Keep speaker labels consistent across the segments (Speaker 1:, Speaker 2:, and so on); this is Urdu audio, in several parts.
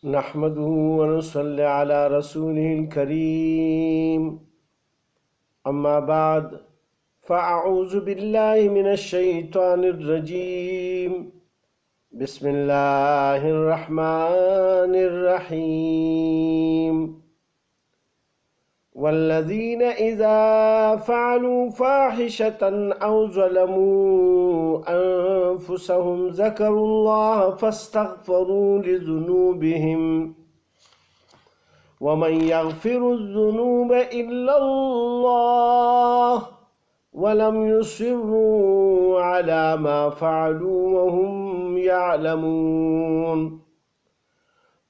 Speaker 1: نحمده ونصلي على رسوله الكريم أما بعد فأعوذ بالله من الشيطان الرجيم بسم الله الرحمن الرحيم والذين إذا فعلوا فاحشة أو ظلموا أنفسهم ذكروا الله فاستغفروا لذنوبهم ومن يغفر الذنوب إلا الله ولم يصروا على ما فعلوا وهم يعلمون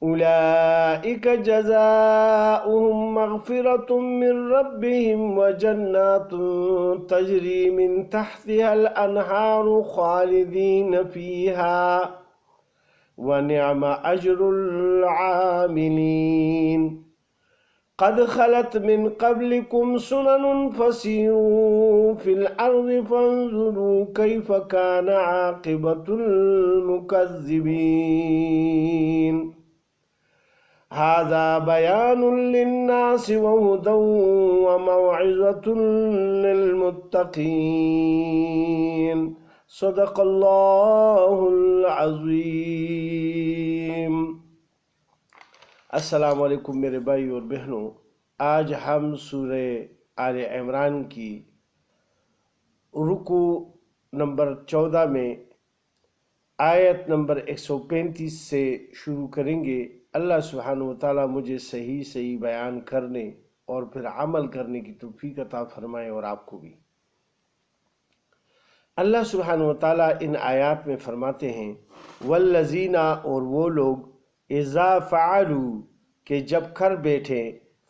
Speaker 1: أولئك جزاؤهم مغفرة من ربهم وجنات تجري من تحتها الأنهار خالدين فيها ونعم أجر العاملين قد خلت من قبلكم سنن فسيروا في الأرض فانظروا كيف كان عاقبة المكذبين هذا بيان للناس وهدى وموعظة للمتقين صدق اللہ العظیم۔ السلام علیکم میرے بھائی اور بہنوں، آج ہم سورہ آل عمران کی رکوع نمبر 14 میں آیت نمبر 135 سے شروع کریں گے۔ اللہ سبحانہ وتعالی مجھے صحیح بیان کرنے اور پھر عمل کرنے کی توفیق عطا فرمائے اور آپ کو بھی۔ اللہ سبحانہ وتعالی ان آیات میں فرماتے ہیں والذین، اور وہ لوگ اذا فعلوا، کہ جب کر بیٹھے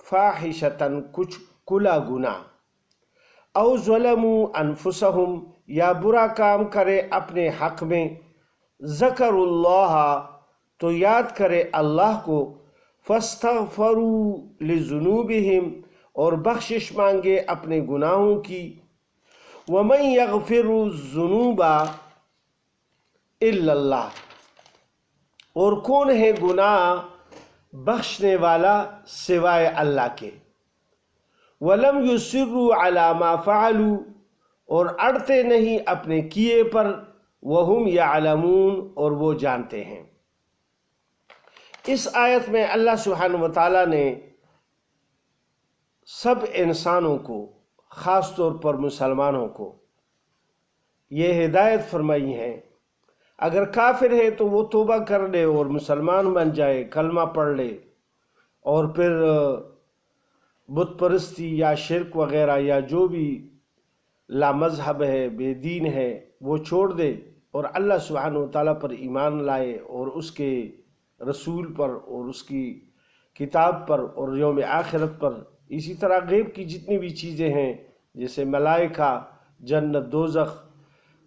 Speaker 1: فاحشتاً کچھ کلا گناہ، او ظلموا انفسہم، یا برا کام کرے اپنے حق میں، ذکر اللہ، تو یاد کرے اللہ کو، فاستغفروا لذنوبہم، اور بخشش مانگے اپنے گناہوں کی، وَمَن يَغْفِرُ الذُّنُوبَ إِلَّا اللَّهُ، اور کون ہے گناہ بخشنے والا سوائے اللہ کے، وَلَمْ يُصِرُّوا عَلَى مَا فَعَلُوا، اور اڑتے نہیں اپنے کیے پر، وَهُمْ يَعْلَمُونَ، اور وہ جانتے ہیں۔ اس آیت میں اللہ سبحانہ وتعالی نے سب انسانوں کو، خاص طور پر مسلمانوں کو یہ ہدایت فرمائی ہے، اگر کافر ہے تو وہ توبہ کر لے اور مسلمان بن جائے، کلمہ پڑھ لے، اور پھر بت پرستی یا شرک وغیرہ یا جو بھی لا مذہب ہے، بے دین ہے، وہ چھوڑ دے اور اللہ سبحانہ وتعالی پر ایمان لائے، اور اس کے رسول پر اور اس کی کتاب پر اور یوم آخرت پر، اسی طرح غیب کی جتنی بھی چیزیں ہیں جیسے ملائکہ، جنت، دوزخ،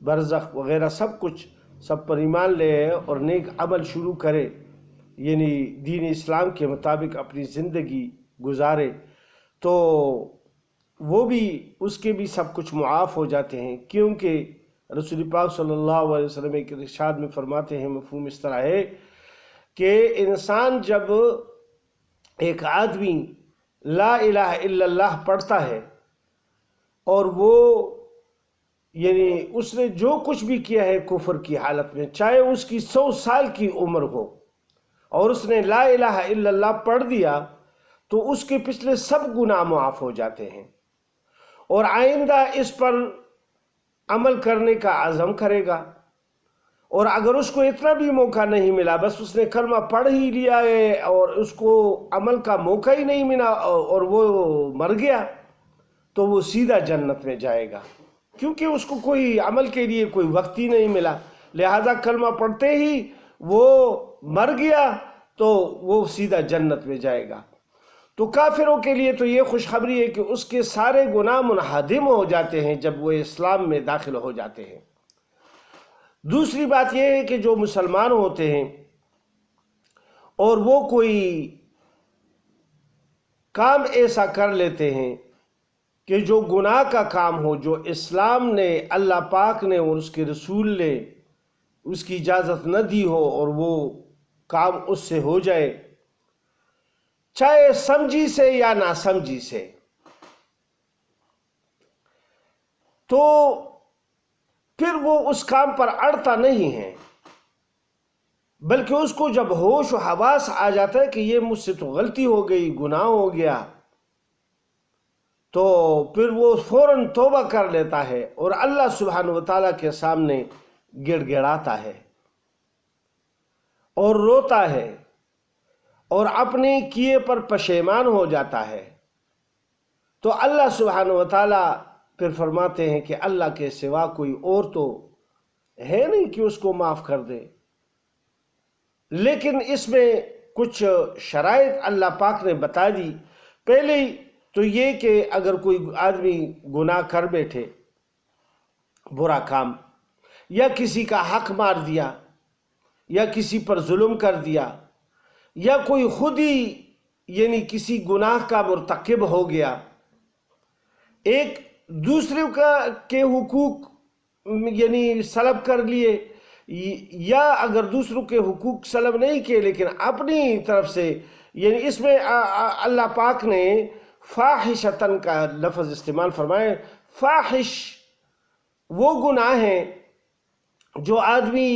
Speaker 1: برزخ وغیرہ، سب کچھ، سب پر ایمان لے اور نیک عمل شروع کرے، یعنی دین اسلام کے مطابق اپنی زندگی گزارے، تو وہ بھی، اس کے بھی سب کچھ معاف ہو جاتے ہیں، کیونکہ رسول پاک صلی اللہ علیہ وسلم ایک ارشاد میں فرماتے ہیں، مفہوم اس طرح ہے کہ انسان جب ایک آدمی لا الہ الا اللہ پڑھتا ہے اور وہ، یعنی اس نے جو کچھ بھی کیا ہے کفر کی حالت میں، چاہے اس کی 100 سال کی عمر ہو، اور اس نے لا الہ الا اللہ پڑھ دیا، تو اس کے پچھلے سب گناہ معاف ہو جاتے ہیں، اور آئندہ اس پر عمل کرنے کا عزم کرے گا۔ اور اگر اس کو اتنا بھی موقع نہیں ملا، بس اس نے کلمہ پڑھ ہی لیا ہے اور اس کو عمل کا موقع ہی نہیں ملا اور وہ مر گیا، تو وہ سیدھا جنت میں جائے گا، کیونکہ اس کو کوئی عمل کے لیے کوئی وقت ہی نہیں ملا، لہذا کلمہ پڑھتے ہی وہ مر گیا تو وہ سیدھا جنت میں جائے گا۔ تو کافروں کے لیے تو یہ خوشخبری ہے کہ اس کے سارے گناہ منہدم ہو جاتے ہیں جب وہ اسلام میں داخل ہو جاتے ہیں۔ دوسری بات یہ ہے کہ جو مسلمان ہوتے ہیں اور وہ کوئی کام ایسا کر لیتے ہیں کہ جو گناہ کا کام ہو، جو اسلام نے، اللہ پاک نے اور اس کے رسول نے اس کی اجازت نہ دی ہو، اور وہ کام اس سے ہو جائے، چاہے سمجھی سے یا نہ سمجھی سے، تو پھر وہ اس کام پر اڑتا نہیں ہے، بلکہ اس کو جب ہوش و حواس آ جاتا ہے کہ یہ مجھ سے تو غلطی ہو گئی، گناہ ہو گیا، تو پھر وہ فوراً توبہ کر لیتا ہے اور اللہ سبحانہ وتعالیٰ کے سامنے گڑ گڑاتا ہے اور روتا ہے اور اپنے کیے پر پشیمان ہو جاتا ہے۔ تو اللہ سبحانہ وتعالیٰ پھر فرماتے ہیں کہ اللہ کے سوا کوئی اور تو ہے نہیں کہ اس کو معاف کر دے، لیکن اس میں کچھ شرائط اللہ پاک نے بتا دی۔ پہلے تو یہ کہ اگر کوئی آدمی گناہ کر بیٹھے، برا کام، یا کسی کا حق مار دیا، یا کسی پر ظلم کر دیا، یا کوئی خود ہی یعنی کسی گناہ کا مرتکب ہو گیا، ایک دوسرے کے حقوق یعنی سلب کر لیے، یا اگر دوسروں کے حقوق سلب نہیں کیے لیکن اپنی طرف سے، یعنی اس میں اللہ پاک نے فاحشتن کا لفظ استعمال فرمائے۔ فاحش وہ گناہ ہیں جو آدمی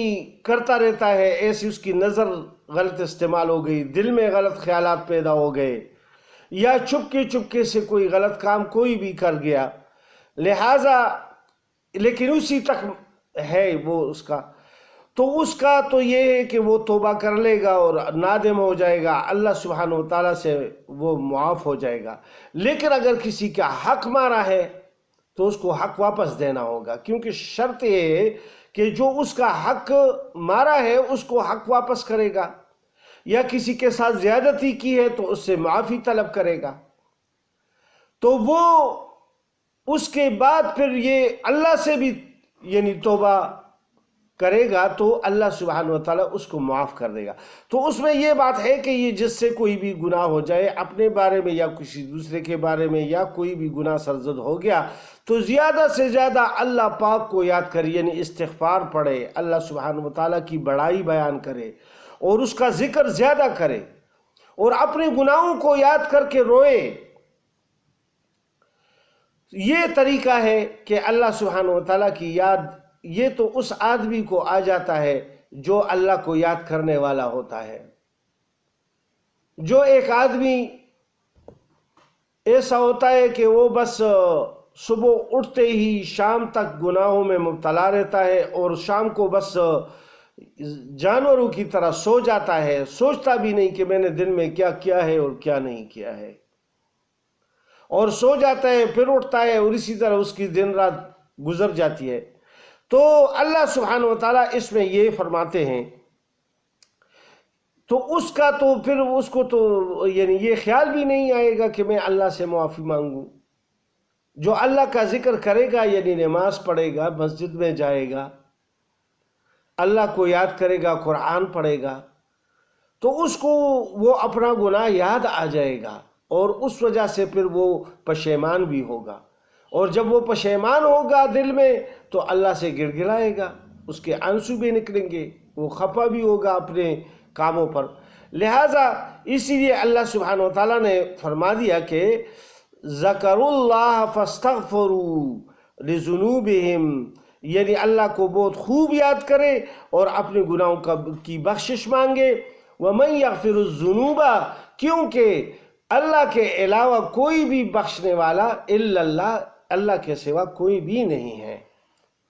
Speaker 1: کرتا رہتا ہے، ایسی اس کی نظر غلط استعمال ہو گئی، دل میں غلط خیالات پیدا ہو گئے، یا چپکے سے کوئی غلط کام کوئی بھی کر گیا، لہٰذا لیکن اسی تک ہے وہ اس کا، تو اس کا تو یہ ہے کہ وہ توبہ کر لے گا اور نادم ہو جائے گا، اللہ سبحانہ وتعالیٰ سے وہ معاف ہو جائے گا۔ لیکن اگر کسی کا حق مارا ہے تو اس کو حق واپس دینا ہوگا، کیونکہ شرط یہ ہے کہ جو اس کا حق مارا ہے اس کو حق واپس کرے گا، یا کسی کے ساتھ زیادتی کی ہے تو اس سے معافی طلب کرے گا، تو وہ اس کے بعد پھر یہ اللہ سے بھی یعنی توبہ کرے گا تو اللہ سبحانہ وتعالیٰ اس کو معاف کر دے گا۔ تو اس میں یہ بات ہے کہ یہ جس سے کوئی بھی گناہ ہو جائے اپنے بارے میں یا کسی دوسرے کے بارے میں، یا کوئی بھی گناہ سرزد ہو گیا، تو زیادہ سے زیادہ اللہ پاک کو یاد کرے، یعنی استغفار پڑھے، اللہ سبحانہ وتعالیٰ کی بڑائی بیان کرے اور اس کا ذکر زیادہ کرے اور اپنے گناہوں کو یاد کر کے روئے۔ یہ طریقہ ہے کہ اللہ سبحانہ وتعالیٰ کی یاد یہ تو اس آدمی کو آ جاتا ہے جو اللہ کو یاد کرنے والا ہوتا ہے۔ جو ایک آدمی ایسا ہوتا ہے کہ وہ بس صبح اٹھتے ہی شام تک گناہوں میں مبتلا رہتا ہے اور شام کو بس جانوروں کی طرح سو جاتا ہے، سوچتا بھی نہیں کہ میں نے دن میں کیا کیا ہے اور کیا نہیں کیا ہے، اور سو جاتا ہے پھر اٹھتا ہے اور اسی طرح اس کی دن رات گزر جاتی ہے۔ تو اللہ سبحانہ وتعالیٰ اس میں یہ فرماتے ہیں، تو اس کا تو پھر اس کو تو یعنی یہ خیال بھی نہیں آئے گا کہ میں اللہ سے معافی مانگوں۔ جو اللہ کا ذکر کرے گا، یعنی نماز پڑھے گا، مسجد میں جائے گا، اللہ کو یاد کرے گا، قرآن پڑھے گا، تو اس کو وہ اپنا گناہ یاد آ جائے گا اور اس وجہ سے پھر وہ پشیمان بھی ہوگا، اور جب وہ پشیمان ہوگا دل میں تو اللہ سے گڑ گڑائے گا، اس کے آنسو بھی نکلیں گے، وہ خفا بھی ہوگا اپنے کاموں پر۔ لہٰذا اسی لیے اللہ سبحانہ وتعالیٰ نے فرما دیا کہ ذکروا اللہ فاستغفروا لذنوبہم، یعنی اللہ کو بہت خوب یاد کرے اور اپنے گناہوں کی بخشش مانگے۔ ومن یغفر الذنوب، کیونکہ اللہ کے علاوہ کوئی بھی بخشنے والا الا اللہ، اللہ کے سوا کوئی بھی نہیں ہے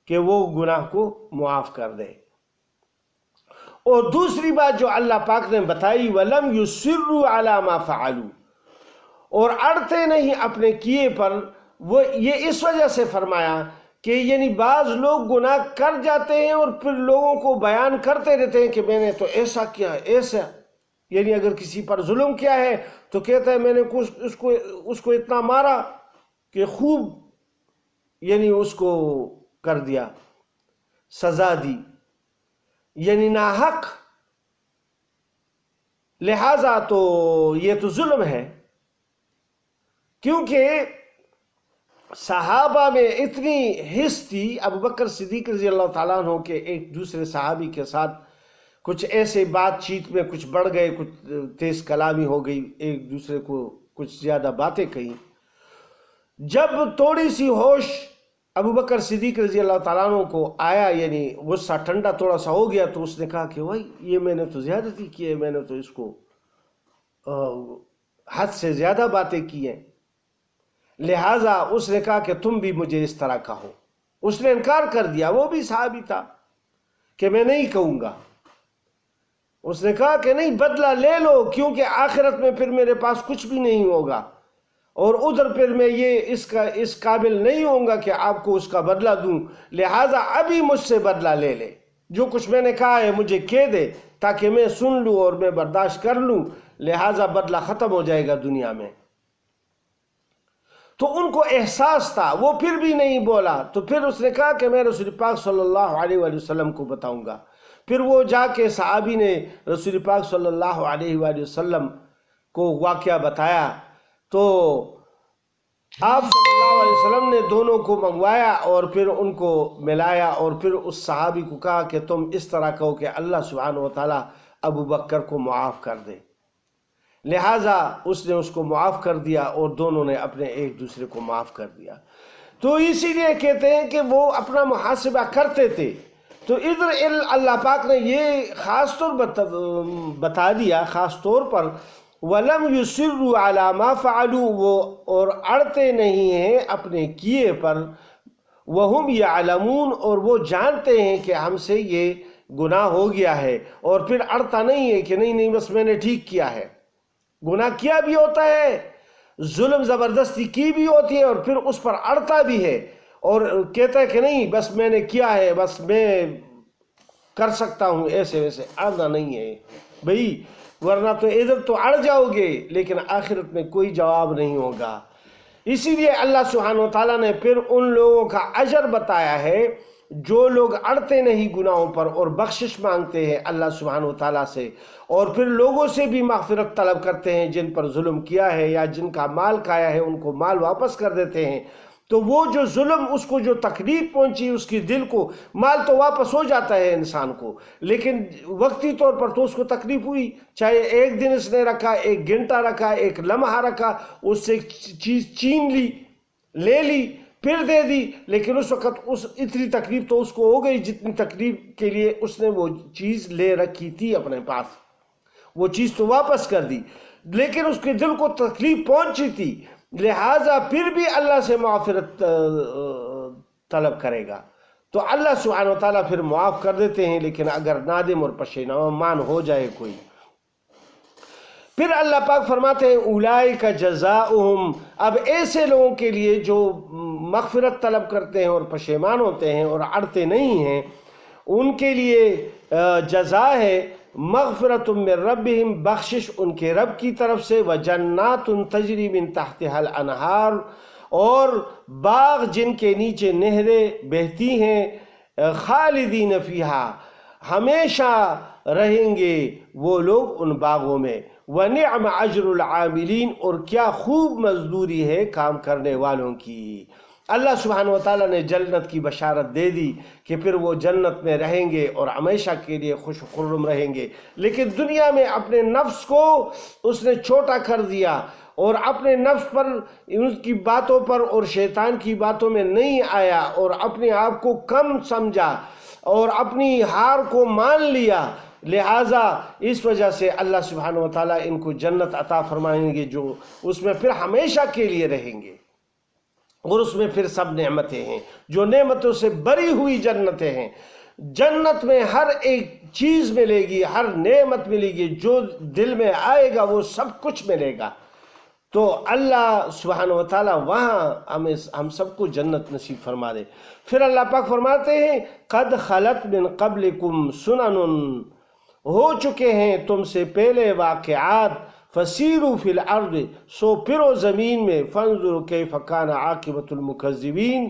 Speaker 1: کہ وہ گناہ کو معاف کر دے۔ اور دوسری بات جو اللہ پاک نے بتائی، وَلَمْ يُصِرُّوا عَلَى مَا فَعَلُوا، اور اڑتے نہیں اپنے کیے پر، وہ یہ اس وجہ سے فرمایا کہ یعنی بعض لوگ گناہ کر جاتے ہیں اور پھر لوگوں کو بیان کرتے رہتے ہیں کہ میں نے تو ایسا کیا ایسا، یعنی اگر کسی پر ظلم کیا ہے تو کہتا ہے میں نے اس کو اتنا مارا کہ خوب یعنی اس کو کر دیا، سزا دی، یعنی ناحق، لہذا تو یہ تو ظلم ہے۔ کیونکہ صحابہ میں اتنی حس تھی، ابو بکر صدیق رضی اللہ تعالیٰ عنہ کے ایک دوسرے صحابی کے ساتھ کچھ ایسے بات چیت میں کچھ بڑھ گئے، کچھ تیز کلامی ہو گئی، ایک دوسرے کو کچھ زیادہ باتیں کہیں۔ جب تھوڑی سی ہوش ابو بکر صدیق رضی اللہ تعالیٰ عنہ کو آیا، یعنی غصہ ٹھنڈا تھوڑا سا ہو گیا، تو اس نے کہا کہ بھائی یہ میں نے تو زیادتی کی ہے، میں نے تو اس کو حد سے زیادہ باتیں کی ہیں، لہٰذا اس نے کہا کہ تم بھی مجھے اس طرح کہو۔ اس نے انکار کر دیا، وہ بھی صحابی تھا، کہ میں نہیں کہوں گا۔ اس نے کہا کہ نہیں، بدلہ لے لو، کیونکہ آخرت میں پھر میرے پاس کچھ بھی نہیں ہوگا، اور ادھر پھر میں یہ اس قابل نہیں ہوں گا کہ آپ کو اس کا بدلہ دوں، لہٰذا ابھی مجھ سے بدلہ لے لے، جو کچھ میں نے کہا ہے مجھے کہہ دے تاکہ میں سن لوں اور میں برداشت کر لوں، لہٰذا بدلہ ختم ہو جائے گا دنیا میں۔ تو ان کو احساس تھا، وہ پھر بھی نہیں بولا، تو پھر اس نے کہا کہ میں رسول پاک صلی اللہ علیہ وآلہ وسلم کو بتاؤں گا۔ پھر وہ جا کے صحابی نے رسول پاک صلی اللہ علیہ وآلہ وسلم کو واقعہ بتایا، تو آپ صلی اللہ علیہ وسلم نے دونوں کو منگوایا اور پھر ان کو ملایا، اور پھر اس صحابی کو کہا کہ تم اس طرح کہو کہ اللہ سبحانہ وتعالیٰ ابو بکر کو معاف کر دے۔ لہٰذا اس نے اس کو معاف کر دیا، اور دونوں نے اپنے ایک دوسرے کو معاف کر دیا۔ تو اسی لیے کہتے ہیں کہ وہ اپنا محاسبہ کرتے تھے۔ تو ادھر اللہ پاک نے یہ خاص طور بتا دیا، خاص طور پر وَلَمْ يُصِرُّوا عَلَى مَا فَعَلُوا، وہ اور اڑتے نہیں ہیں اپنے کیے پر، وَهُمْ يَعْلَمُونَ، اور وہ جانتے ہیں کہ ہم سے یہ گناہ ہو گیا ہے، اور پھر اڑتا نہیں ہے کہ نہیں بس میں نے ٹھیک کیا ہے۔ گناہ کیا بھی ہوتا ہے، ظلم زبردستی کی بھی ہوتی ہے، اور پھر اس پر اڑتا بھی ہے اور کہتا ہے کہ نہیں بس میں نے کیا ہے، بس میں کر سکتا ہوں، ایسے ویسے اڑنا نہیں ہے بھئی، ورنہ تو ادھر تو اڑ جاؤ گے لیکن آخرت میں کوئی جواب نہیں ہوگا۔ اسی لیے اللہ سبحانہ وتعالیٰ نے پھر ان لوگوں کا اجر بتایا ہے جو لوگ اڑتے نہیں گناہوں پر اور بخشش مانگتے ہیں اللہ سبحانہ وتعالیٰ سے، اور پھر لوگوں سے بھی مغفرت طلب کرتے ہیں جن پر ظلم کیا ہے یا جن کا مال کھایا ہے، ان کو مال واپس کر دیتے ہیں۔ تو وہ جو ظلم، اس کو جو تکلیف پہنچی اس کی دل کو، مال تو واپس ہو جاتا ہے انسان کو، لیکن وقتی طور پر تو اس کو تکلیف ہوئی، چاہے ایک دن اس نے رکھا، ایک گھنٹہ رکھا، ایک لمحہ رکھا، اس سے چیز چھین لی، لے لی، پھر دے دی، لیکن اس وقت اتنی تکلیف تو اس کو ہو گئی جتنی تکلیف کے لیے اس نے وہ چیز لے رکھی تھی اپنے پاس، وہ چیز تو واپس کر دی، لیکن اس کے دل کو تکلیف پہنچی تھی، لہٰذا پھر بھی اللہ سے معافرت طلب کرے گا تو اللہ سبحانہ وتعالیٰ پھر معاف کر دیتے ہیں، لیکن اگر نادم اور پشیمان ہو جائے کوئی۔ پھر اللہ پاک فرماتے ہیں اولئک جزاؤہم، اب ایسے لوگوں کے لیے جو مغفرت طلب کرتے ہیں اور پشیمان ہوتے ہیں اور اڑتے نہیں ہیں، ان کے لیے جزا ہے مغفرت من ربہم، بخشش ان کے رب کی طرف سے، وجنات تجری من تحتها الانہار، اور باغ جن کے نیچے نہریں بہتی ہیں، خالدین فیہا، ہمیشہ رہیں گے وہ لوگ ان باغوں میں، وَنِعْمَ أَجْرُ الْعَامِلِينَ، اور کیا خوب مزدوری ہے کام کرنے والوں کی۔ اللہ سبحانہ وتعالیٰ نے جنت کی بشارت دے دی کہ پھر وہ جنت میں رہیں گے اور ہمیشہ کے لیے خوش خرم رہیں گے، لیکن دنیا میں اپنے نفس کو اس نے چھوٹا کر دیا اور اپنے نفس پر، ان کی باتوں پر اور شیطان کی باتوں میں نہیں آیا، اور اپنے آپ کو کم سمجھا اور اپنی ہار کو مان لیا، لہٰذا اس وجہ سے اللہ سبحانہ وتعالیٰ ان کو جنت عطا فرمائیں گے جو اس میں پھر ہمیشہ کے لیے رہیں گے، اور اس میں پھر سب نعمتیں ہیں جو نعمتوں سے بری ہوئی جنتیں ہیں۔ جنت میں ہر ایک چیز ملے گی، ہر نعمت ملے گی، جو دل میں آئے گا وہ سب کچھ ملے گا۔ تو اللہ سبحانہ وتعالیٰ وہاں ہم سب کو جنت نصیب فرما دے۔ پھر اللہ پاک فرماتے ہیں قد خلت من قبلکم سنن، ہو چکے ہیں تم سے پہلے واقعات، فسیروا فی الارض، سو پھرو زمین میں، فانظروا کیف کان عاقبۃ المکذبین،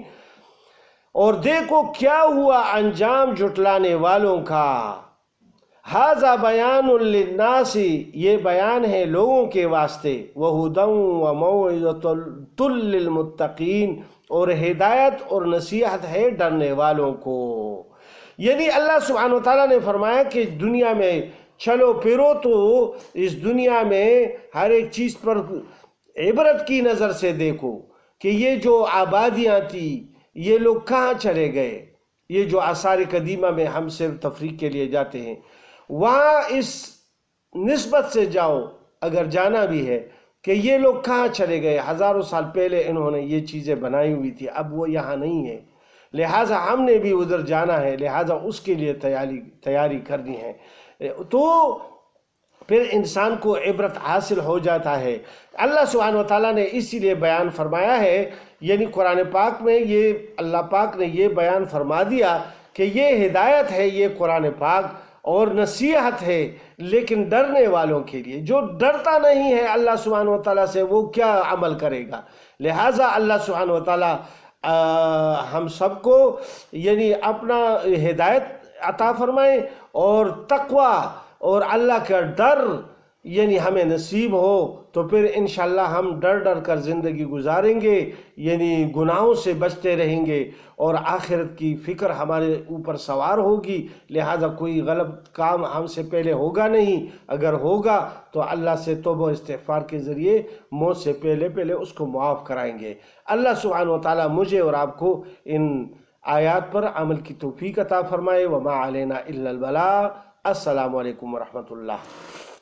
Speaker 1: اور دیکھو کیا ہوا انجام جھٹلانے والوں کا۔ ھذا بیان للناس، یہ بیان ہے لوگوں کے واسطے، وہدی وموعظۃ للمتقین، اور ہدایت اور نصیحت ہے ڈرنے والوں کو۔ یعنی اللہ سبحانہ و تعالیٰ نے فرمایا کہ دنیا میں چلو پھرو تو اس دنیا میں ہر ایک چیز پر عبرت کی نظر سے دیکھو کہ یہ جو آبادیاں تھیں یہ لوگ کہاں چلے گئے. یہ جو آثار قدیمہ میں ہم صرف تفریح کے لیے جاتے ہیں، وہاں اس نسبت سے جاؤ اگر جانا بھی ہے کہ یہ لوگ کہاں چلے گئے. ہزاروں سال پہلے انہوں نے یہ چیزیں بنائی ہوئی تھی، اب وہ یہاں نہیں ہے، لہٰذا ہم نے بھی ادھر جانا ہے، لہٰذا اس کے لیے تیاری کرنی ہے. تو پھر انسان کو عبرت حاصل ہو جاتا ہے. اللہ سبحانہ و تعالیٰ نے اسی لیے بیان فرمایا ہے، یعنی قرآن پاک میں یہ اللہ پاک نے یہ بیان فرما دیا کہ یہ ہدایت ہے، یہ قرآن پاک اور نصیحت ہے، لیکن ڈرنے والوں کے لیے. جو ڈرتا نہیں ہے اللہ سبحانہ و تعالیٰ سے وہ کیا عمل کرے گا. لہٰذا اللہ سبحانہ و تعالیٰ ہم سب کو یعنی اپنا ہدایت عطا فرمائے اور تقوی اور اللہ کا ڈر یعنی ہمیں نصیب ہو، تو پھر انشاءاللہ ہم ڈر ڈر کر زندگی گزاریں گے، یعنی گناہوں سے بچتے رہیں گے اور آخرت کی فکر ہمارے اوپر سوار ہوگی. لہٰذا کوئی غلط کام ہم سے پہلے ہوگا نہیں، اگر ہوگا تو اللہ سے توبہ و استغفار کے ذریعے موت سے پہلے اس کو معاف کرائیں گے. اللہ سبحانہ و تعالیٰ مجھے اور آپ کو ان آیات پر عمل کی توفیق عطا فرمائے. وما علینا الا البلاغ. السلام علیکم ورحمۃ اللہ.